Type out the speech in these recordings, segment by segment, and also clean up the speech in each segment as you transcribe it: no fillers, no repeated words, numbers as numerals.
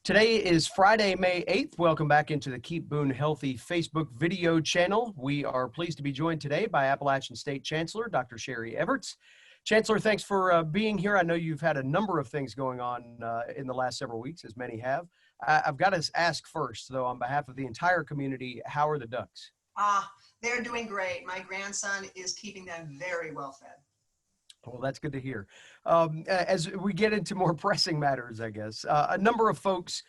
Today is Friday, May 8th. Welcome back into the Keep Boone Healthy Facebook video channel. We are pleased to be joined today by Appalachian State Chancellor, Dr. Sheri Everts. Chancellor, thanks for being here. I know you've had a number of things going on in the last several weeks, as many have. I've got to ask first, though, on behalf of the entire community, how are the ducks? They're doing great. My grandson is keeping them very well fed. Well, that's good to hear. As we get into more pressing matters, I guess, a number of folks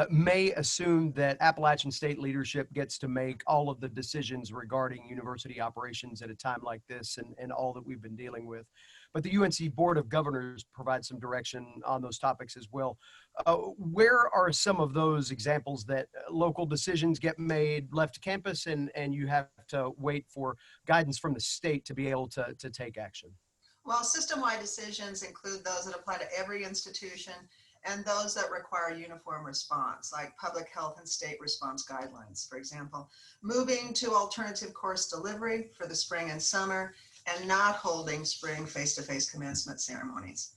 may assume that Appalachian State leadership gets to make all of the decisions regarding university operations at a time like this and all that we've been dealing with. But the UNC Board of Governors provides some direction on those topics as well. Where are some of those examples that local decisions get made, left campus, and you have to wait for guidance from the state to be able to take action? Well, system-wide decisions include those that apply to every institution and those that require uniform response, like public health and state response guidelines, for example, moving to alternative course delivery for the spring and summer and not holding spring face-to-face commencement ceremonies.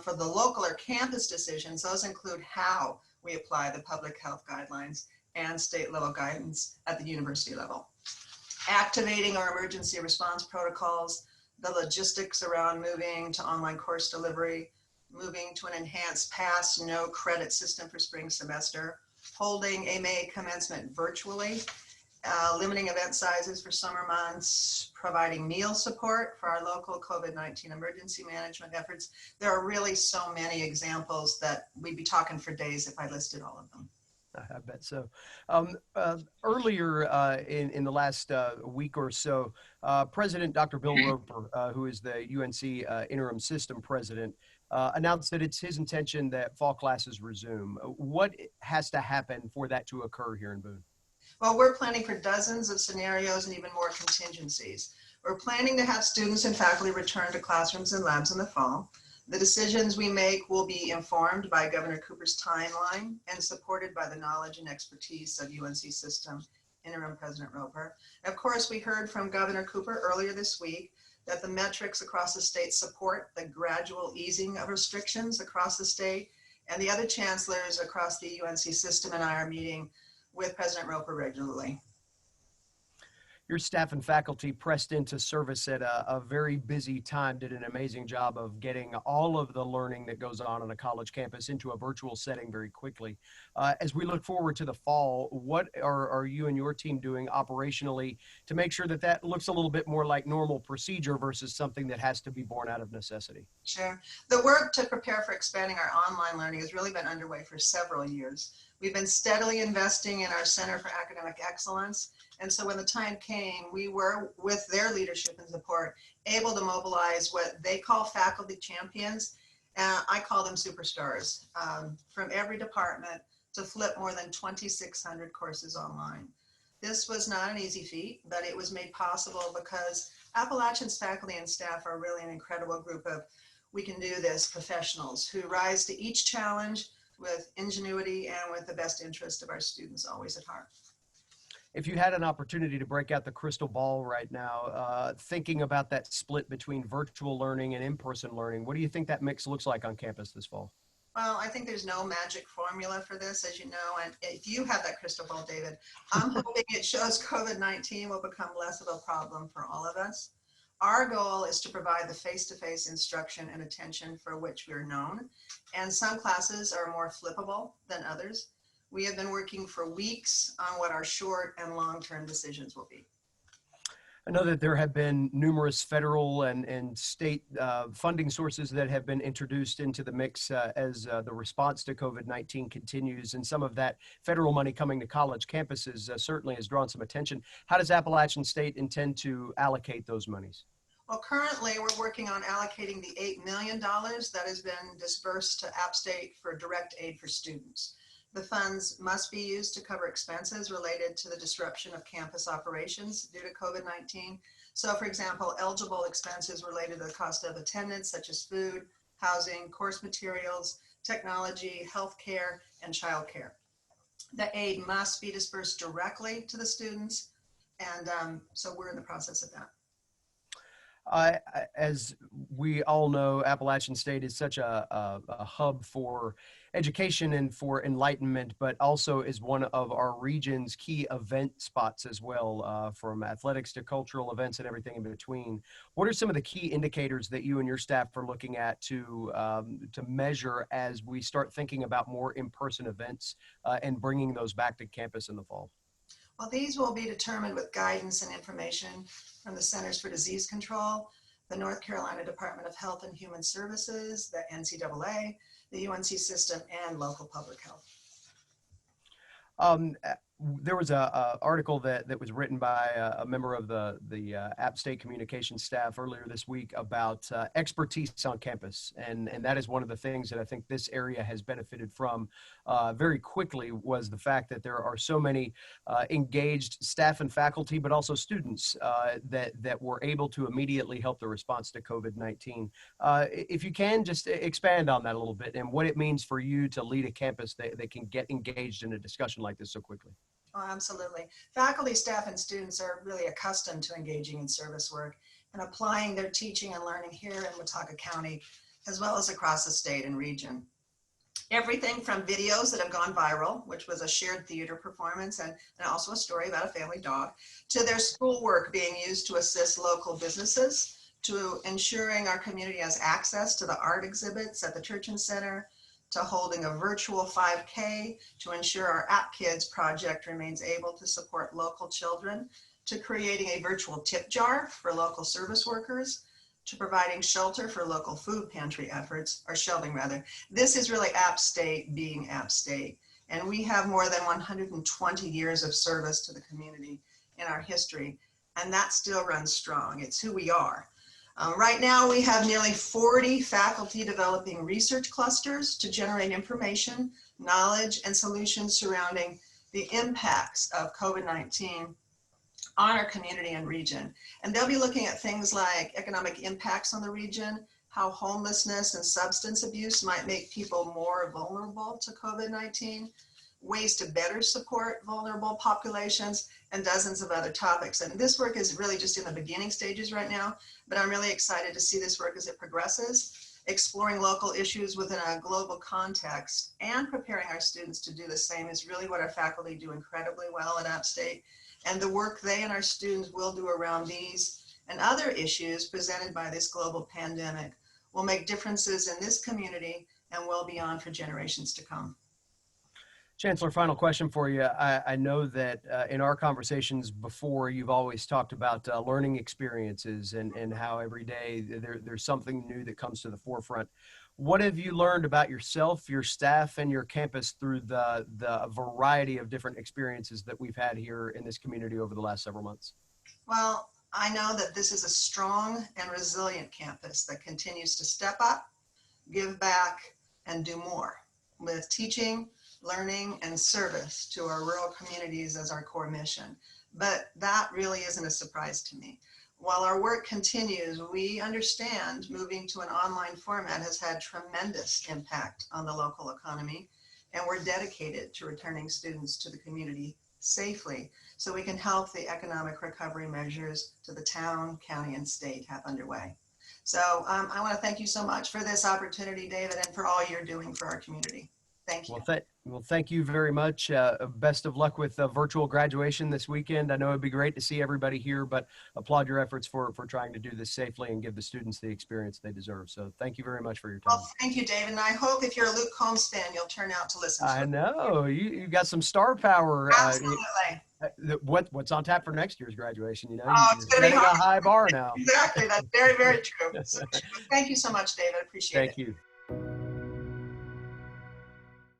For the local or campus decisions, those include how we apply the public health guidelines and state level guidance at the university level. Activating our emergency response protocols, the logistics around moving to online course delivery, moving to an enhanced pass, no credit system for spring semester, holding a May commencement virtually, limiting event sizes for summer months, providing meal support for our local COVID-19 emergency management efforts. There are really so many examples that we'd be talking for days if I listed all of them. I bet so. Earlier in the last week or so, President Dr. Bill Roper, who is the UNC interim system president, announced that it's his intention that fall classes resume. What has to happen for that to occur here in Boone? Well, we're planning for dozens of scenarios and even more contingencies. We're planning to have students and faculty return to classrooms and labs in the fall. The decisions we make will be informed by Governor Cooper's timeline and supported by the knowledge and expertise of UNC System Interim President Roper. And of course, we heard from Governor Cooper earlier this week that the metrics across the state support the gradual easing of restrictions across the state, and the other chancellors across the UNC system and I are meeting with President Roper regularly. Your staff and faculty pressed into service at a very busy time, did an amazing job of getting all of the learning that goes on a college campus into a virtual setting very quickly. As we look forward to the fall, what are you and your team doing operationally to make sure that that looks a little bit more like normal procedure versus something that has to be born out of necessity? Sure. The work to prepare for expanding our online learning has really been underway for several years. We've been steadily investing in our Center for Academic Excellence. And so when the time came, we were, with their leadership and support, able to mobilize what they call faculty champions. I call them superstars from every department to flip more than 2,600 courses online. This was not an easy feat, but it was made possible because Appalachian's faculty and staff are really an incredible group of we can do this professionals who rise to each challenge with ingenuity and with the best interest of our students always at heart. If you had an opportunity to break out the crystal ball right now, thinking about that split between virtual learning and in-person learning, what do you think that mix looks like on campus this fall? Well, I think there's no magic formula for this, as you know, and if you have that crystal ball, David, I'm hoping it shows COVID-19 will become less of a problem for all of us. Our goal is to provide the face-to-face instruction and attention for which we're known, and some classes are more flippable than others. We have been working for weeks on what our short and long-term decisions will be. I know that there have been numerous federal and state funding sources that have been introduced into the mix as the response to COVID-19 continues, and some of that federal money coming to college campuses certainly has drawn some attention. How does Appalachian State intend to allocate those monies? Well, currently we're working on allocating the $8 million that has been dispersed to App State for direct aid for students. The funds must be used to cover expenses related to the disruption of campus operations due to COVID-19. So, for example, eligible expenses related to the cost of attendance, such as food, housing, course materials, technology, healthcare, and childcare. The aid must be dispersed directly to the students, and so we're in the process of that. As we all know, Appalachian State is such a hub for education and for enlightenment, but also is one of our region's key event spots as well, from athletics to cultural events and everything in between. What are some of the key indicators that you and your staff are looking at to measure as we start thinking about more in-person events and bringing those back to campus in the fall? Well, these will be determined with guidance and information from the Centers for Disease Control, the North Carolina Department of Health and Human Services, the NCAA, the UNC system, and local public health. Um, uh, there was a article that was written by a member of the App State communications staff earlier this week about expertise on campus, and that is one of the things that I think this area has benefited from very quickly, was the fact that there are so many engaged staff and faculty, but also students that were able to immediately help the response to COVID-19. If you can just expand on that a little bit and what it means for you to lead a campus that can get engaged in a discussion like this so quickly. Oh, absolutely. Faculty, staff, and students are really accustomed to engaging in service work and applying their teaching and learning here in Watauga County, as well as across the state and region. Everything from videos that have gone viral, which was a shared theater performance and also a story about a family dog, to their schoolwork being used to assist local businesses, to ensuring our community has access to the art exhibits at the Church Center, to holding a virtual 5K to ensure our App Kids project remains able to support local children, to creating a virtual tip jar for local service workers, to providing shelter for local food pantry efforts, or shelving rather. This is really App State being App State. And we have more than 120 years of service to the community in our history, and that still runs strong. It's who we are. Right now, we have nearly 40 faculty developing research clusters to generate information, knowledge, and solutions surrounding the impacts of COVID-19 on our community and region. And they'll be looking at things like economic impacts on the region, how homelessness and substance abuse might make people more vulnerable to COVID-19, ways to better support vulnerable populations, and dozens of other topics. And this work is really just in the beginning stages right now, but I'm really excited to see this work as it progresses, exploring local issues within a global context and preparing our students to do the same is really what our faculty do incredibly well at App State. And the work they and our students will do around these and other issues presented by this global pandemic will make differences in this community and well beyond for generations to come. Chancellor, final question for you. I know that in our conversations before, you've always talked about learning experiences and how every day there's something new that comes to the forefront. What have you learned about yourself, your staff, and your campus through the variety of different experiences that we've had here in this community over the last several months? Well, I know that this is a strong and resilient campus that continues to step up, give back, and do more with teaching, learning, and service to our rural communities as our core mission. But that really isn't a surprise to me. While our work continues, we understand moving to an online format has had tremendous impact on the local economy, and we're dedicated to returning students to the community safely so we can help the economic recovery measures to the town, county, and state have underway. So I want to thank you so much for this opportunity, David, and for all you're doing for our community. Thank you. Well, thank you very much. Best of luck with virtual graduation this weekend. I know it'd be great to see everybody here, but applaud your efforts for trying to do this safely and give the students the experience they deserve. So thank you very much for your time. Well, thank you, David. And I hope if you're a Luke Combs fan, you'll turn out to listen to it. I know you got some star power. Absolutely. What's on tap for next year's graduation? You know, it's going to be a high bar now. Exactly. That's very, very true. So, thank you so much, David. I appreciate it. Thank you.